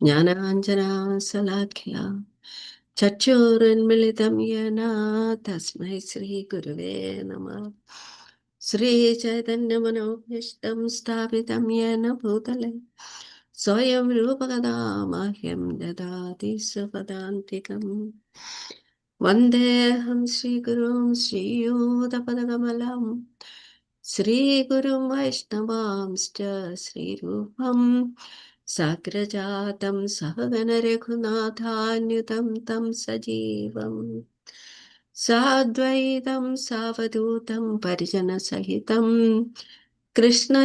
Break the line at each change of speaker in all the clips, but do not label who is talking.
ज्ञानाञ्जनाशलाख्या चक्षुरुन्मिलितं येन तस्मै श्रीगुरुवे नमः। श्रीचैतन्यमनोभीष्टं स्थापितं येन भूतले स्वयं रूपकदा मह्यं ददाति स्वपदान्तिकम्। वन्देऽहं श्रीगुरुं श्रीयुतपदकमलं श्रीगुरुं वैष्णवांश्च श्रीरूपं साग्रजातं सहगणरघुनाथान्युतं तं सजीवं साद्वैतं सावधूतं परिजनसहितं कृष्णचैतन्यदेवं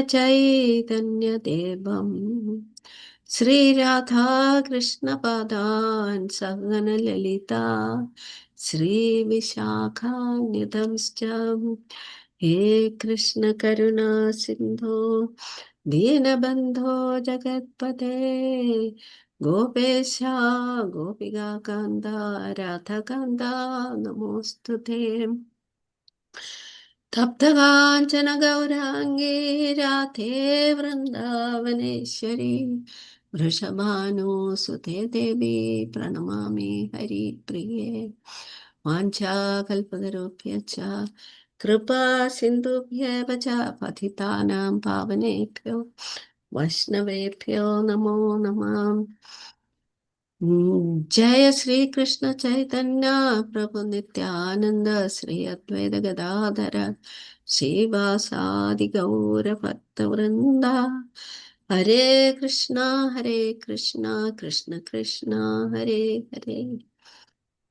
श्रीराधा कृष्णपादान् सहगणललिता श्रीविशाखान्वितंश्च। हे कृष्ण करुणा सिन्धो दीनबन्धो जगत्पते गोपेशा गोपिकान्त राधाकान्त नमोऽस्तुते। तप्तकाञ्चन गौराङ्गी राधे वृन्दावनेश्वरी वृषभानुसुते देवी प्रणमामि हरिप्रिये। वाञ्छाकल्पतरुभ्यश्च कृपा सिन्धुभ्येव च पतितानां पावनेभ्यो वैष्णवेभ्यो नमो नमः। जय श्री कृष्ण चैतन्य प्रभु नित्यानंद श्री अद्वैत गदाधर श्रीवासादि गौर भक्त वृंदा। हरे कृष्णा कृष्ण कृष्ण हरे हरे,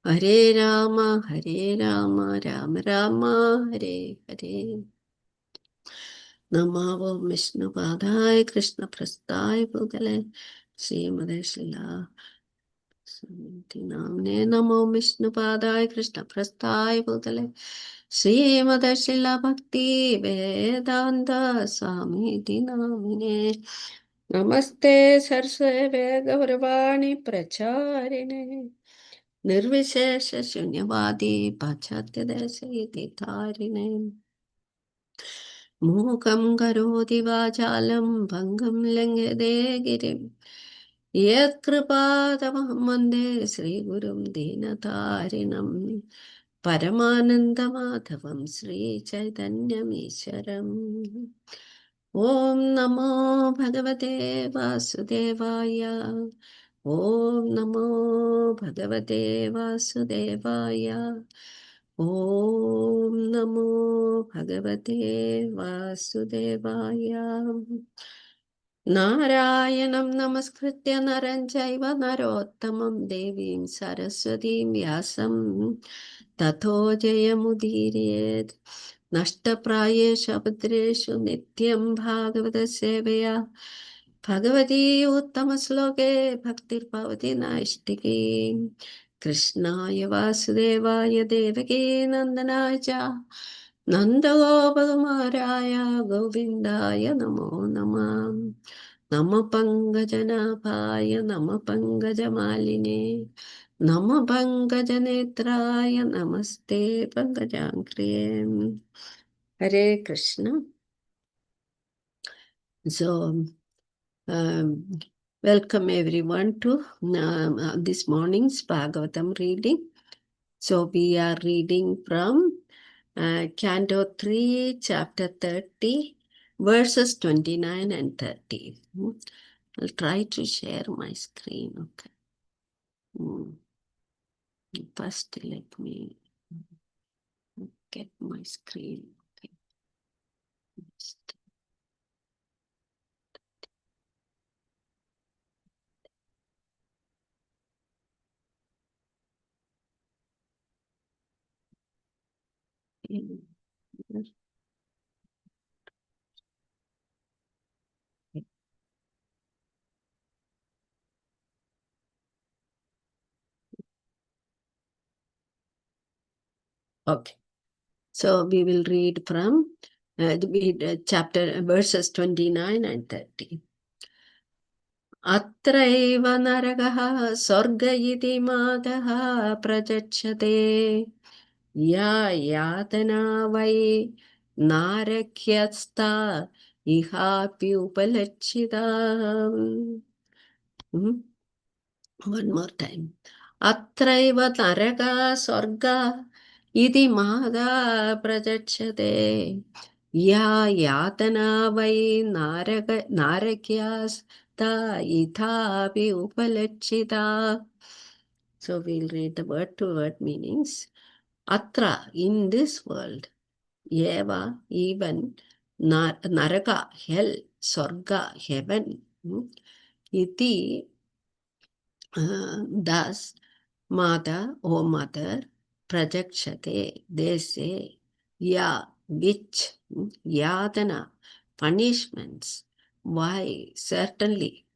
हरे राम राम राम हरे हरे। नमो विष्णुपादाय कृष्ण प्रस्ताय भूतले श्रीमदे श्रीला नामने नमो विष्णुपादाय कृष्ण प्रस्ताय भूतले श्रीमदे श्रीला भक्ति वेदांत स्वामी नामिने नमस्ते सरस्वते गौरवाणी प्रचारिणे निर्विशेष शून्यवादी पाश्चात्य देशैतिहारिणे मूकं करोति वाचालं भङ्गं लङ्घयते गिरिं यत्कृपातमहं वन्दे श्रीगुरुं दीनतारिणं परमानन्दमाधवं श्रीचैतन्यमीश्वरम्। ॐ नमो भगवते वासुदेवाय, ॐ नमो भगवते वासुदेवाय, ॐ नमो भगवते वासुदेवाय। नारायणं नमस्कृत्य नरं चैव नरोत्तमं देवीं सरस्वतीं व्यासं ततो जयमुदीरयेत्। नष्टप्रायेषु अभद्रेषु नित्यं भागवत सेवया भगवती उत्तमश्लोके भक्तिर्भवति नैष्टिकी। कृष्णाय वासुदेवाय देवकी नन्दनाय च नन्दगोपकुमाराय गोविन्दाय नमो नमः। नमः पङ्कजनाभाय नमः पङ्कजमालिने नमः पङ्कजनेत्राय नमस्ते पङ्कजाङ्घ्रिये। हरे Krishna. So welcome everyone to this morning's Bhagavatam reading. So we are reading from Canto 3, Chapter 30, verses 29 and 30. I'll try to share my screen. Okay. First, let me get my screen. Okay. Okay. So we will read from chapter verses 29 and 30. अत्रैव नरकः स्वर्ग इति मातः प्रचक्षते या यातना वै नारक्यस्ता इहाप्युपलक्षिता। One more time. Atraiva naraka swarga iti mahada prajachyate. Ya yatana vai narakyas ta ithapi upalachita. So we'll read the word-to-word meanings. Atra, in this world. Eva, even. Naraka, hell. Swarga, heaven. Iti, thus. Mata, O mother. Prajakshate, they say. Ya, which. Yadana, punishments. Why? Certainly.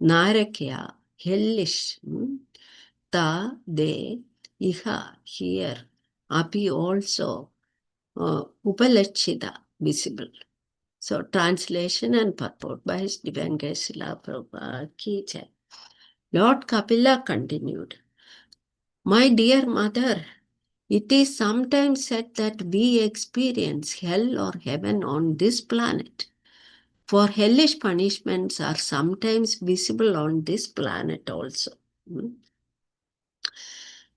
Narakya, hellish. Ta, they. Iha, here. Api also. Upalachita, visible. So, translation and purport by His Divine Grace Srila Prabhupada Ki Jai. Lord Kapila continued, My dear mother, it is sometimes said that we experience hell or heaven on this planet. For hellish punishments are sometimes visible on this planet also.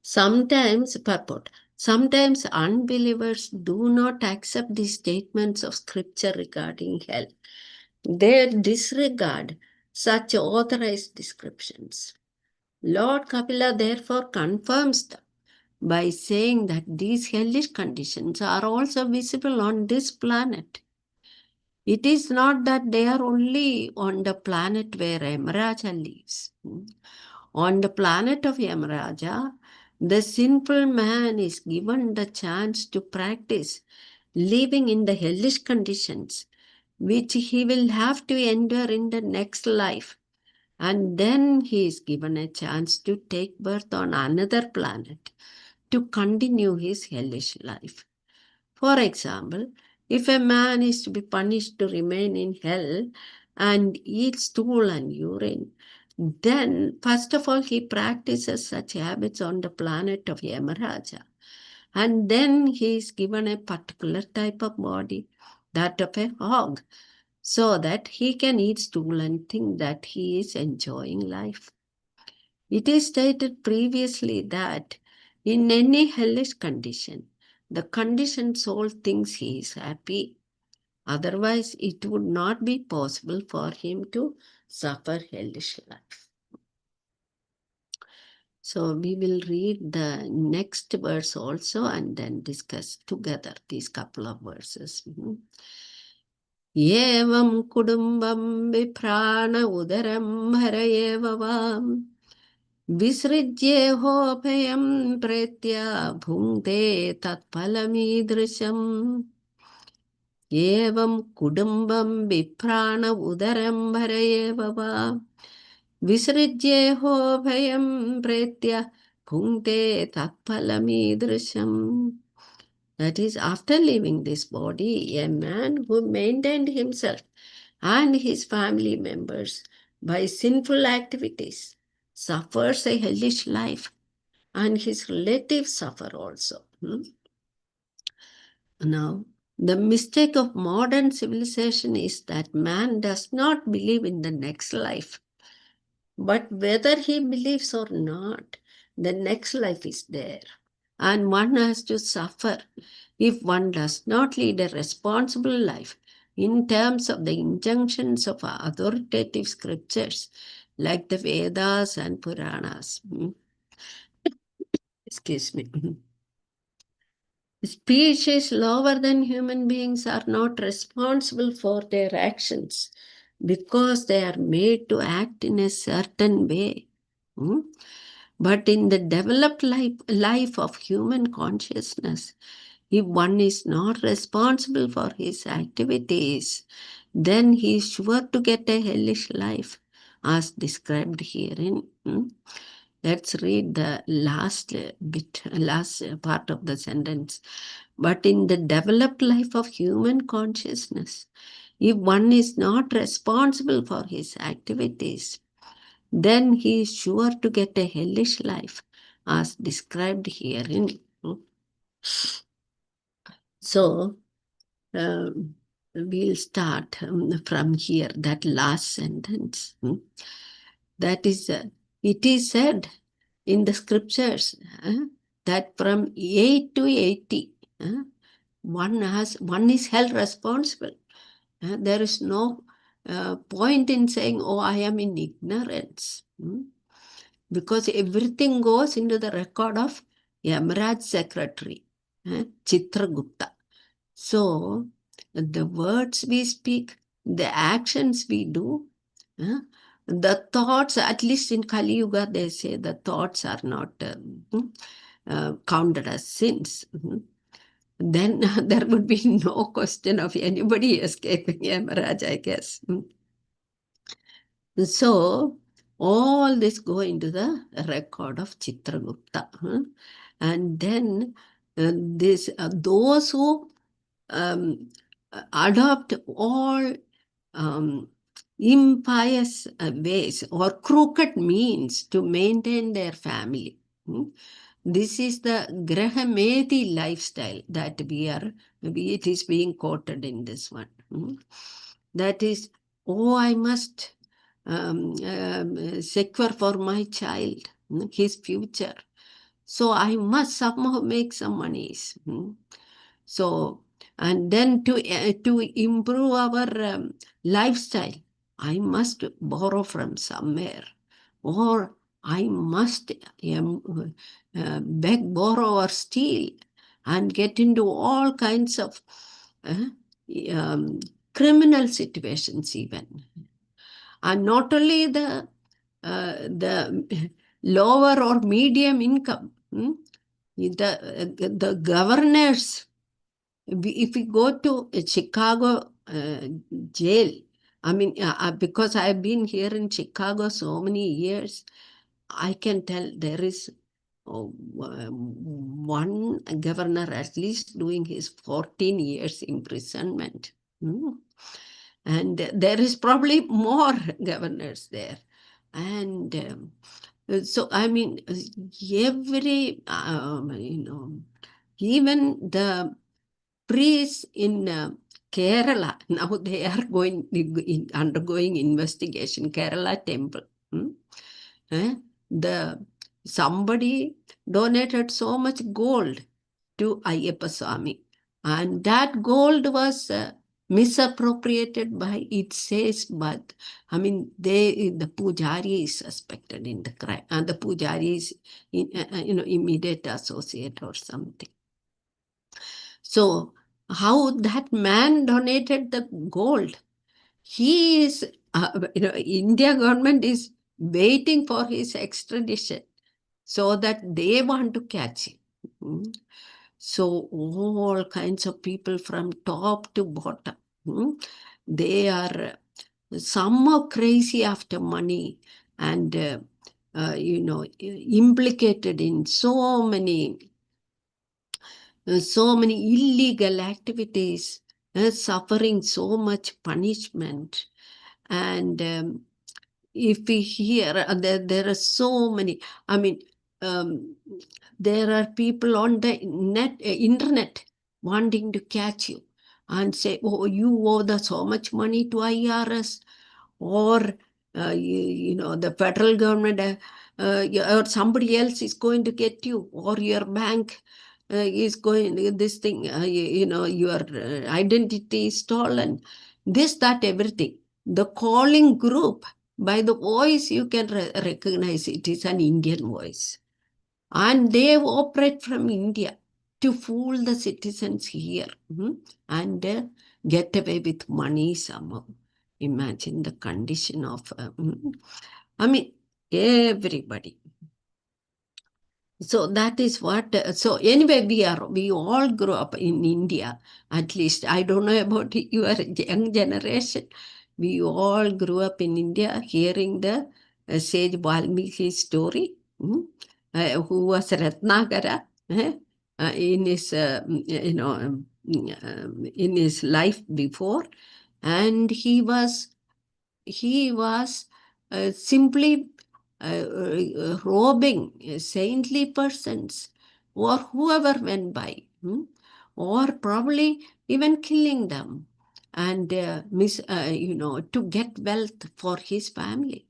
Sometimes, purport. Sometimes unbelievers do not accept the statements of scripture regarding hell. They disregard such authorized descriptions. Lord Kapila therefore confirms them by saying that these hellish conditions are also visible on this planet. It is not that they are only on the planet where Yamaraja lives. On the planet of Yamaraja, the sinful man is given the chance to practice living in the hellish conditions, which he will have to endure in the next life. And then he is given a chance to take birth on another planet to continue his hellish life. For example, if a man is to be punished to remain in hell and eat stool and urine, then first of all he practices such habits on the planet of Yamaraja. And then he is given a particular type of body, that of a hog, so that he can eat stool and think that he is enjoying life. It is stated previously that in any hellish condition, the conditioned soul thinks he is happy. Otherwise, it would not be possible for him to suffer hellish life. So we will read the next verse also and then discuss together these couple of verses. Evam kudumbam viprana udaram harayev vam Visrijyehophayam pretya bhungte tatpalamidrisham. Evam kudumbam viprana udaram bharayeva va. Visrijyehophayam pretya bhungte tatpalamidrisham. That is, after leaving this body, a man who maintained himself and his family members by sinful activities suffers a hellish life, and his relatives suffer also. Now, the mistake of modern civilization is that man does not believe in the next life. But whether he believes or not, the next life is there. And one has to suffer if one does not lead a responsible life in terms of the injunctions of authoritative scriptures like the Vedas and Puranas. Excuse me. Species lower than human beings are not responsible for their actions because they are made to act in a certain way. But in the developed life of human consciousness, if one is not responsible for his activities, then he is sure to get a hellish life, as described herein. Let's read the last part of the sentence. But in the developed life of human consciousness, if one is not responsible for his activities, then he is sure to get a hellish life, as described herein. So, we'll start from here, that last sentence. That is It is said in the scriptures that from 8 to 80, one is held responsible. There is no point in saying, oh, I am in ignorance. Because everything goes into the record of Yamaraj secretary, Chitragupta. So, the words we speak, the actions we do, the thoughts, at least in Kali Yuga, they say the thoughts are not counted as sins. Then there would be no question of anybody escaping Yamaraj, I guess. So, all this go into the record of Chitragupta. And then those who adopt all impious ways or crooked means to maintain their family. This is the Grahamedi lifestyle that it is being quoted in this one. That is, oh, I must secure for my child his future. So I must somehow make some monies. So, and then to improve our lifestyle, I must borrow from somewhere, or I must beg, borrow, or steal, and get into all kinds of criminal situations even. And not only the lower or medium income, the governors. If we go to Chicago jail, I mean, because I've been here in Chicago so many years, I can tell there is one governor at least doing his 14 years imprisonment. And there is probably more governors there. And so, I mean, every, even the priests in Kerala, now they are undergoing investigation, Kerala temple. Somebody donated so much gold to Ayyappa Swami, and that gold was misappropriated by, it says, but I mean, the pujari is suspected in the crime, and the pujari is immediate associate or something. So how that man donated the gold, he is, India government is waiting for his extradition so that they want to catch him. So all kinds of people from top to bottom, they are somehow crazy after money and, implicated in so many illegal activities, suffering so much punishment. And if we hear, there are so many, I mean, there are people on the internet wanting to catch you and say, oh, you owe so much money to IRS, or the federal government or somebody else is going to get you, or your bank is going, this thing, your identity is stolen, this, that, everything. The calling group, by the voice you can recognize it is an Indian voice. And they operate from India to fool the citizens here and get away with money somehow. Imagine the condition of, everybody. So that is what, so anyway, we all grew up in India, at least. I don't know about your young generation. We all grew up in India hearing the sage Valmiki story, who was Ratnagara in his, in his life before. And he was simply robbing saintly persons or whoever went by, or probably even killing them, and to get wealth for his family.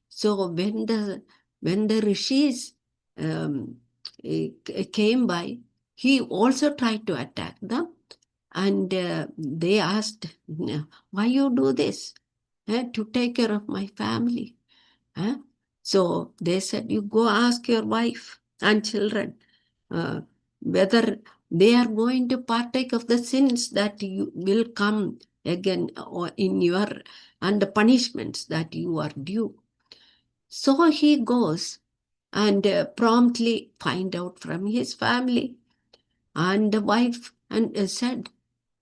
So when the when the rishis came by, he also tried to attack them. And they asked, why you do this? To take care of my family. So they said, you go ask your wife and children whether they are going to partake of the sins that you will come again or in your, and the punishments that you are due. So he goes and promptly find out from his family. And the wife and said,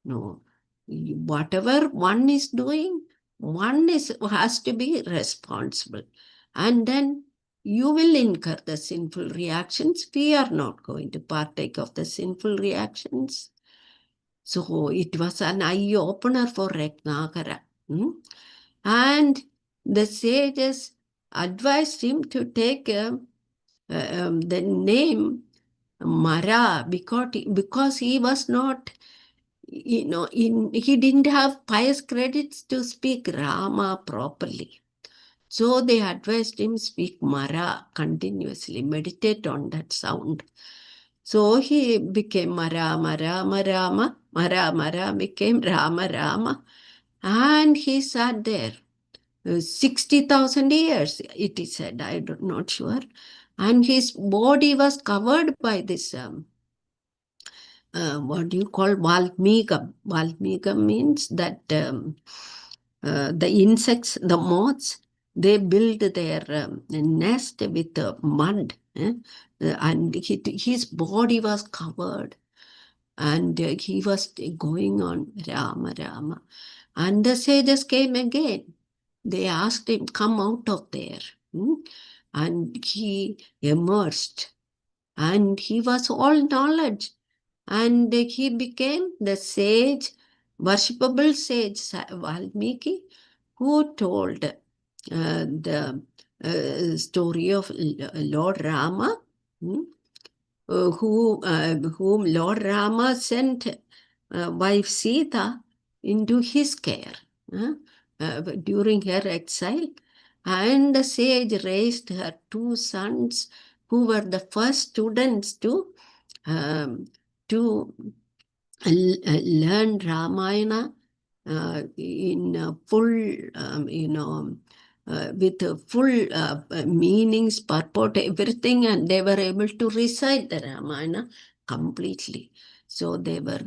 no, whatever one is doing, has to be responsible. And then you will incur the sinful reactions. We are not going to partake of the sinful reactions. So it was an eye-opener for Ratnakara. And the sages advised him to take the name Mara because he was not, he didn't have pious credits to speak Rama properly. So they advised him speak Mara continuously, meditate on that sound. So he became Rama, Rama, Rama, Mara became Rama, Rama. And he sat there 60,000 years, it is said, I'm not sure. And his body was covered by this, what do you call, Valmigam. Valmigam means that the insects, the moths, they build their nest with mud. And his body was covered. And he was going on Rama, Rama. And the sages came again. They asked him, come out of there. And he emerged. And he was all knowledge. And he became the sage, worshipable sage Valmiki, who told the story of Lord Rama, whom Lord Rama sent wife Sita into his care during her exile. And the sage raised her two sons, who were the first students to learn Ramayana in full, with full meanings, purport, everything, and they were able to recite the Ramayana completely. So they were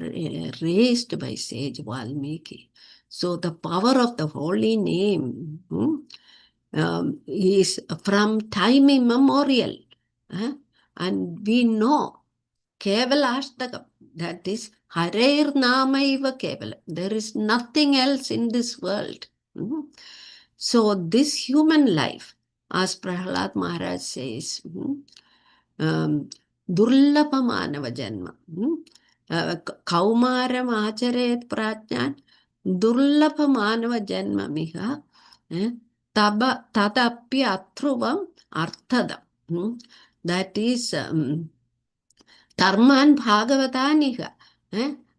raised by sage Valmiki. So the power of the holy name is from time immemorial. And we know Kevalastakam, that is Harer Namaiva Kevala. There is nothing else in this world. So this human life, as Prahlad Maharaj says, Durlapa Manava Janma. Kaumaram Acharet Prajnan, Durlapa Manava Janma Miha, Taba Tadapi Atruvam Arthadam. That is Dharma and Bhagavataniha.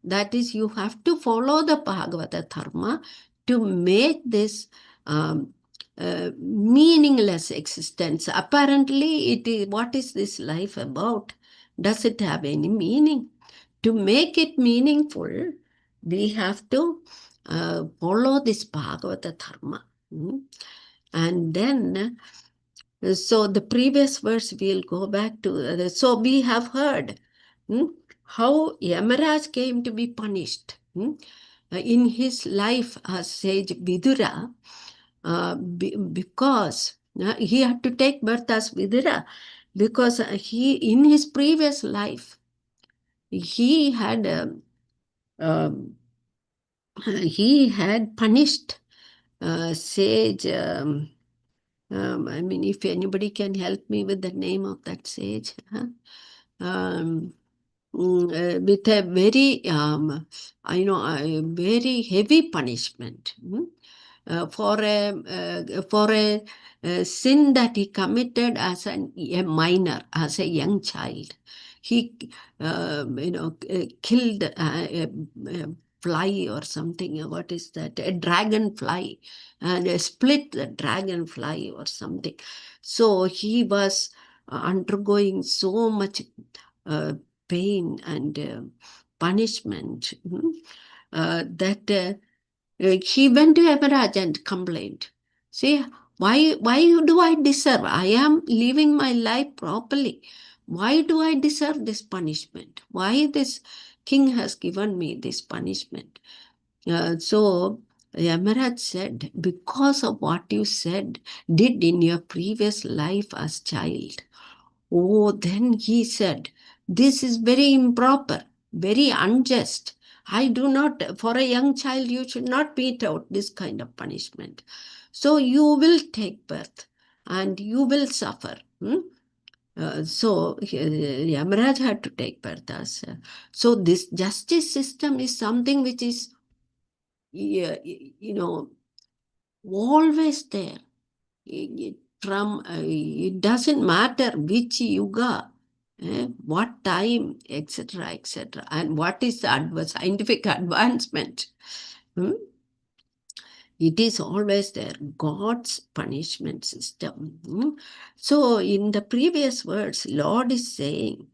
That is, you have to follow the Bhagavata Dharma to make this meaningless existence. Apparently, it is, what is this life about? Does it have any meaning? To make it meaningful, we have to follow this Bhagavata Dharma. And then, so the previous verse, we'll go back to, so we have heard how Yamaraj came to be punished in his life as sage Vidura, because he had to take birth as Vidura, because he, in his previous life, he had punished sage. I mean, if anybody can help me with the name of that sage, with a very, a very heavy punishment for a sin that he committed as a minor, as a young child. He, killed fly or something. What is that? A dragonfly, and split the dragonfly or something. So he was undergoing so much pain and punishment that he went to Yamaraj and complained. See, why do I deserve? I am living my life properly. Why do I deserve this punishment? Why this king has given me this punishment? So Yamaraj said, because of what you did in your previous life as child. Oh, then he said, this is very improper, very unjust. I do not, for a young child, you should not mete out this kind of punishment. So you will take birth and you will suffer. So Yamaraj had to take birth as. So this justice system is something which is, always there. It doesn't matter which yuga, what time, etc., etc., and what is the scientific advancement. It is always there, God's punishment system. So in the previous words, Lord is saying,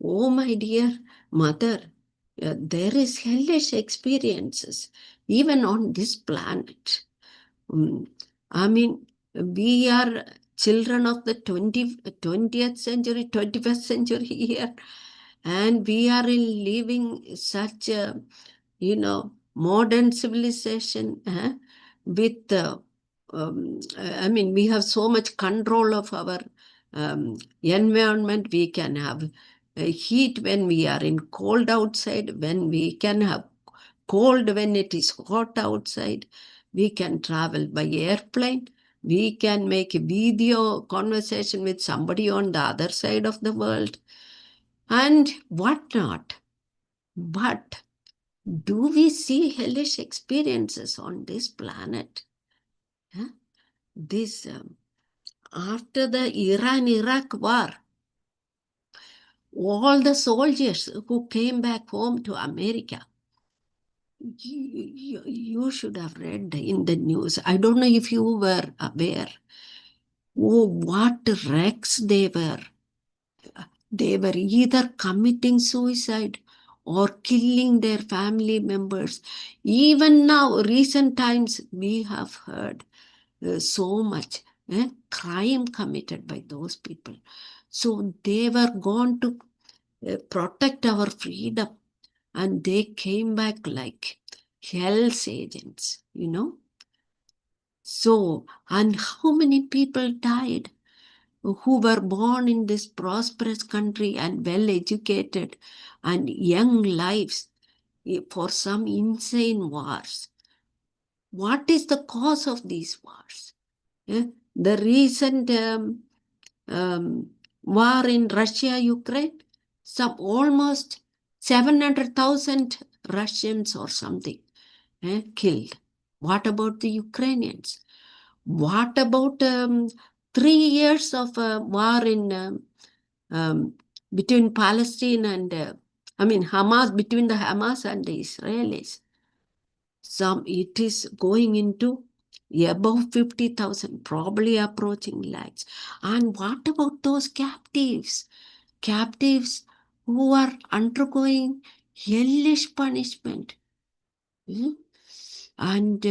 oh my dear mother, there is hellish experiences even on this planet. I mean, we are children of the 20th century, 21st century here, and we are living such a, modern civilization with, we have so much control of our environment. We can have heat when we are in cold outside, when we can have cold when it is hot outside. We can travel by airplane. We can make a video conversation with somebody on the other side of the world and whatnot. But do we see hellish experiences on this planet? This after the Iran-Iraq war, all the soldiers who came back home to America, you should have read in the news. I don't know if you were aware. Oh, what wrecks they were. They were either committing suicide or killing their family members. Even now, recent times, we have heard so much crime committed by those people. So they were gone to protect our freedom, and they came back like hell's agents, So, and how many people died who were born in this prosperous country and well educated and young lives for some insane wars? What is the cause of these wars? The recent war in Russia, Ukraine, some almost 700,000 Russians or something killed. What about the Ukrainians? What about 3 years of war in between Palestine and Hamas, between the Hamas and the Israelis? It is going into above 50,000, probably approaching lakhs. And what about those captives? Captives who are undergoing hellish punishment. And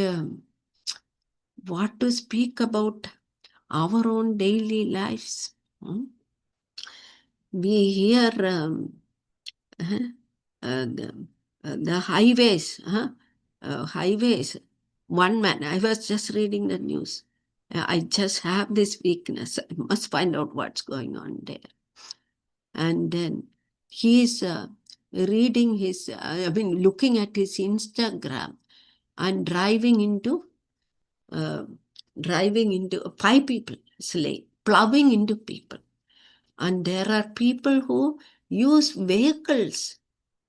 what to speak about our own daily lives? We hear the highways, highways. One man, I was just reading the news. I just have this weakness. I must find out what's going on there. And then he's reading looking at his Instagram and driving into 5 people, plowing into people. And there are people who use vehicles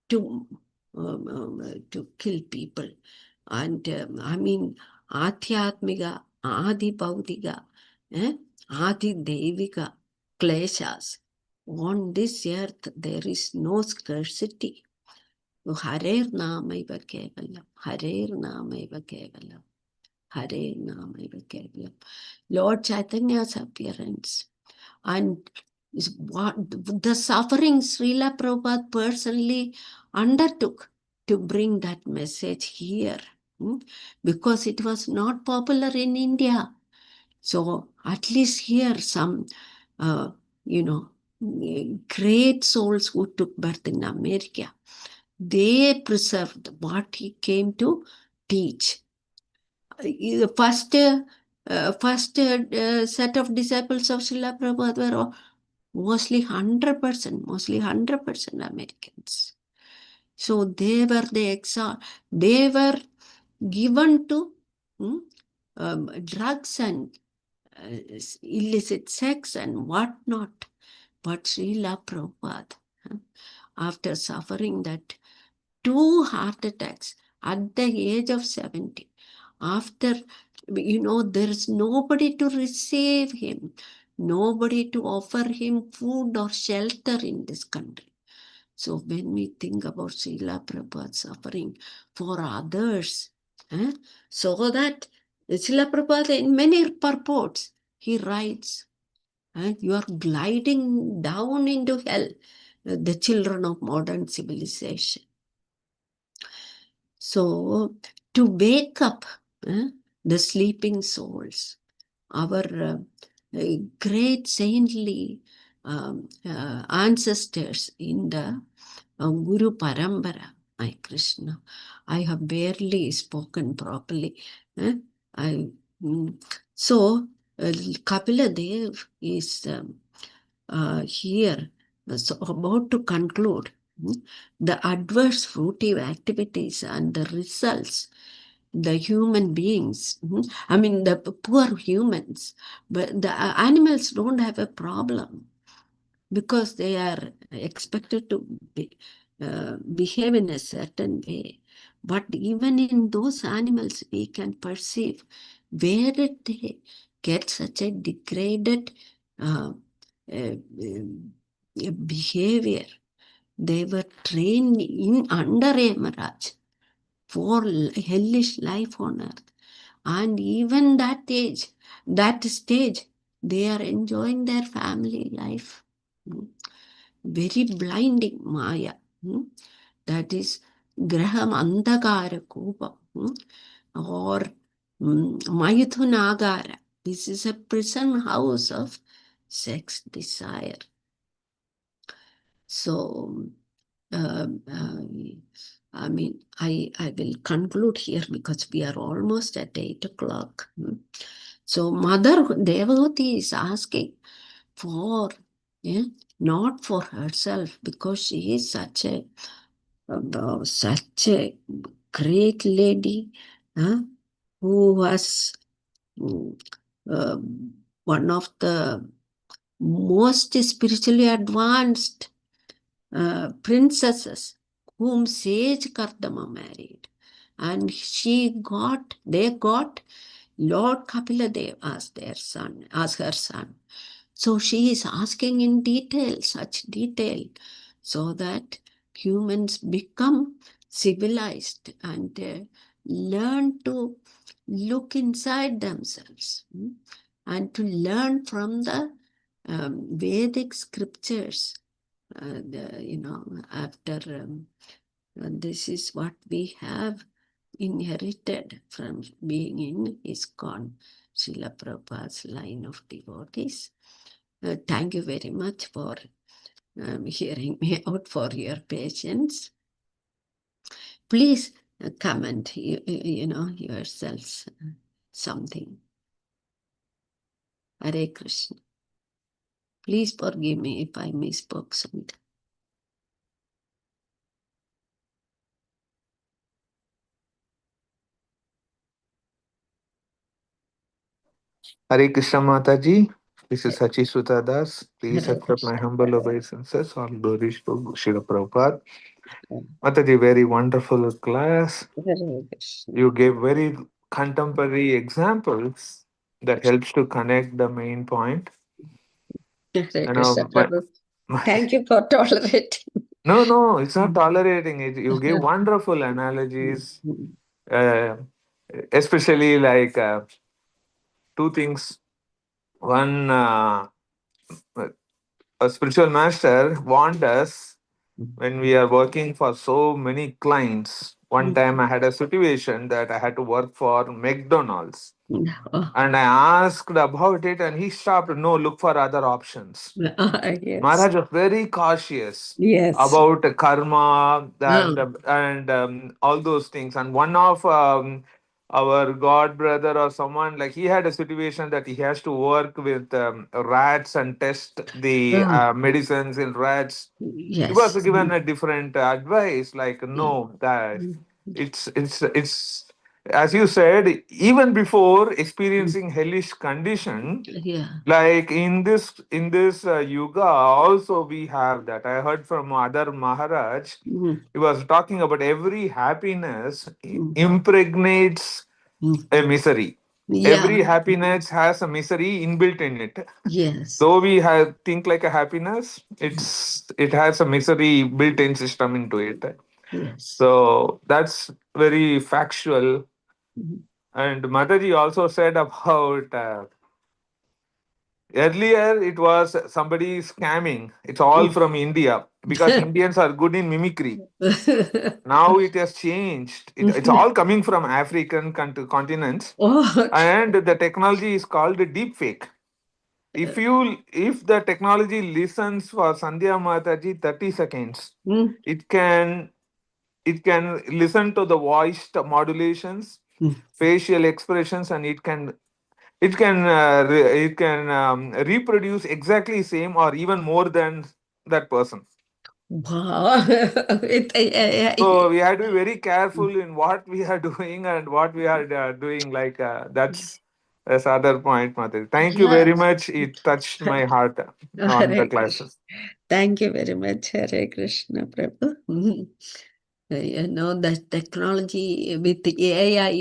to kill people. And Adhyatmika, Adi Bautika, Adi Devika, Kleshas. On this earth, there is no scarcity. Harer Namaiva Kevalam, Harer Namaiva Kevalam, Harer Namaiva Kevalam. Lord Chaitanya's appearance and what the suffering Srila Prabhupada personally undertook to bring that message here, because it was not popular in India. So at least here some, great souls who took birth in America, they preserved what he came to teach. The first set of disciples of Srila Prabhupada were mostly 100% Americans. So they were they were given to drugs and illicit sex and whatnot. But Srila Prabhupada, after suffering that 2 heart attacks at the age of 70, after, there is nobody to receive him, nobody to offer him food or shelter in this country. So when we think about Srila Prabhupada suffering for others, so that Srila Prabhupada in many purports, he writes, you are gliding down into hell, the children of modern civilization. So to wake up the sleeping souls, our great saintly ancestors in the Guru Parambara, my Krishna, I have barely spoken properly. So Kapila Dev is here, so about to conclude the adverse fruitive activities and the results the human beings, the poor humans, but the animals don't have a problem because they are expected to behave in a certain way. But even in those animals, we can perceive where did they get such a degraded behavior. They were trained under Yamaraj for hellish life on earth. And even that stage, they are enjoying their family life. Very blinding Maya. That is Graham Andagara Kopa or Mayuthunagara. This is a prison house of sex desire. So, I will conclude here because we are almost at 8 o'clock. So, Mother Devavati is asking for, not for herself, because she is such a great lady who was one of the most spiritually advanced princesses whom Sage Kardama married. And they got Lord Kapila Dev as her son. So she is asking in detail, such detail, so that humans become civilized and learn to look inside themselves and to learn from the Vedic scriptures. After this is what we have inherited from being in ISKCON, Srila Prabhupada's line of devotees. Thank you very much for hearing me out, for your patience. Please comment, yourselves something. Hare Krishna. Please forgive me if I misspoke something.
Hare Krishna Mataji, this is HG Sutadas. Please accept my humble obeisances. All glories to Srila Prabhupada. Mataji, very wonderful class. You gave very contemporary examples that helps to connect the main point.
Hare Krishna, Prabhu. Thank you for tolerating.
No, it's not tolerating it. You give wonderful analogies, uh, especially like two things. One, a spiritual master want us when we are working for so many clients. One time I had a situation that I had to work for McDonald's.
Oh,
And I asked about it, and he stopped. No, look for other options.
yes.
Maharaj was very cautious
Yes.
about karma
Oh,
and all those things. And one of our god brother or someone, like, he had a situation that he has to work with rats and test the
oh,
medicines in rats. He was
yes.
given a different advice, like,
Yeah.
no, that it's as you said, even before experiencing hellish condition,
Yeah.
like in this yuga also we have that. I heard from other Maharaj.
Mm,
He was talking about every happiness
mm,
impregnates
mm.
a misery.
Yeah.
Every happiness has a misery inbuilt in it.
Yes.
Though we have think like a happiness, it has a misery built-in system into it.
Yes.
So that's very factual.
Mm.
And Mataji also said about earlier it was somebody scamming. It's all from India because Indians are good in mimicry. Now it has changed. It's all coming from African continents,
Oh, okay.
and the technology is called deep fake. If the technology listens for Sandhya Mataji 30 seconds,
Mm,
it can it can listen to the voice modulations,
mm.
facial expressions, and it can reproduce exactly same or even more than that person.
Wow.
So we have to be very careful in what we are doing and what we are doing. Like that's other point, Mataji. Thank you
Yeah.
very much. It touched my heart on the
Hare Krishna.
classes.
Thank you very much, Hare Krishna Prabhu. You know, the technology with the AI,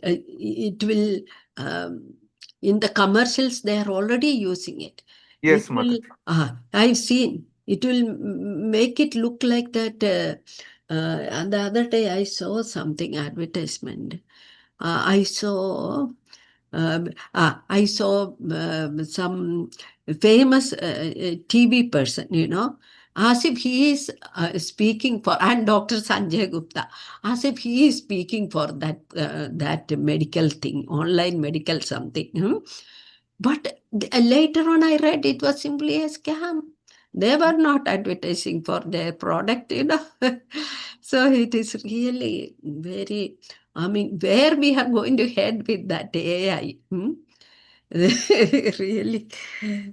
it will, um, in the commercials, they are already using it. It
Yes,
will,
Mataji.
I've seen, it will make it look like that. And the other day, I saw something advertisement. I saw I saw some famous TV person, as if he is speaking for, and Dr. Sanjay Gupta, as if he is speaking for that medical thing, online medical something. But later on, I read it was simply a scam. They were not advertising for their product. So it is really very, I mean, where we are going to head with that AI? Really,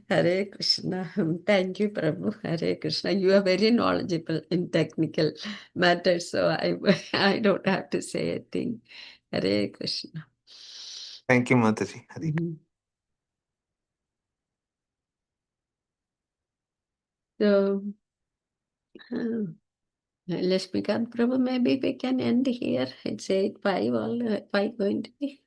Hare Krishna. Thank you, Prabhu. Hare Krishna. You are very knowledgeable in technical matters, so I don't have to say a thing. Hare Krishna.
Thank you, Mataji. Hari.
Mhm. So, uh, Lashmikant Prabhu, maybe we can end here. It's 8:05, all 5 going to be.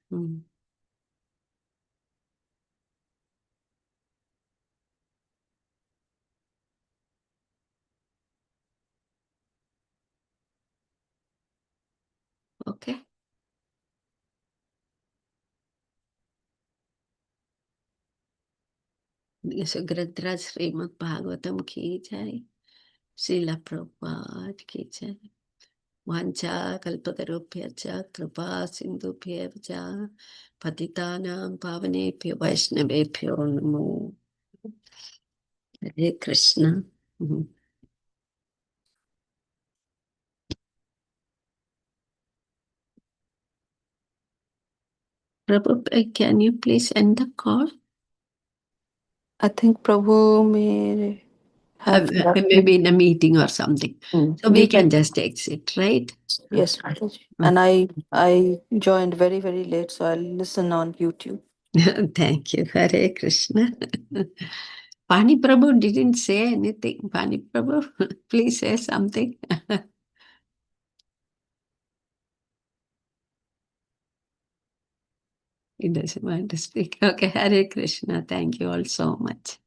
Okay. Sugradraj Srimad Bhagavatam ki jai. Srila Prabhupada ki jai. Vancha kalpatarubhya cha kripa sindhubhya cha patitanam pavanebhyo vaishnavebhyo namo. Hare Krishna. Mhm. Prabhu, can you please end the call?
I think Prabhu may have left.
Maybe in a meeting or something. So we can just exit, right?
Yes, Mataji.
Uh,
And I joined very, very late, so I'll listen on YouTube.
Thank you. Hare Krishna. Pani Prabhu didn't say anything. Pani Prabhu, please say something. He doesn't want to speak. Okay, Hare Krishna. Thank you all so much.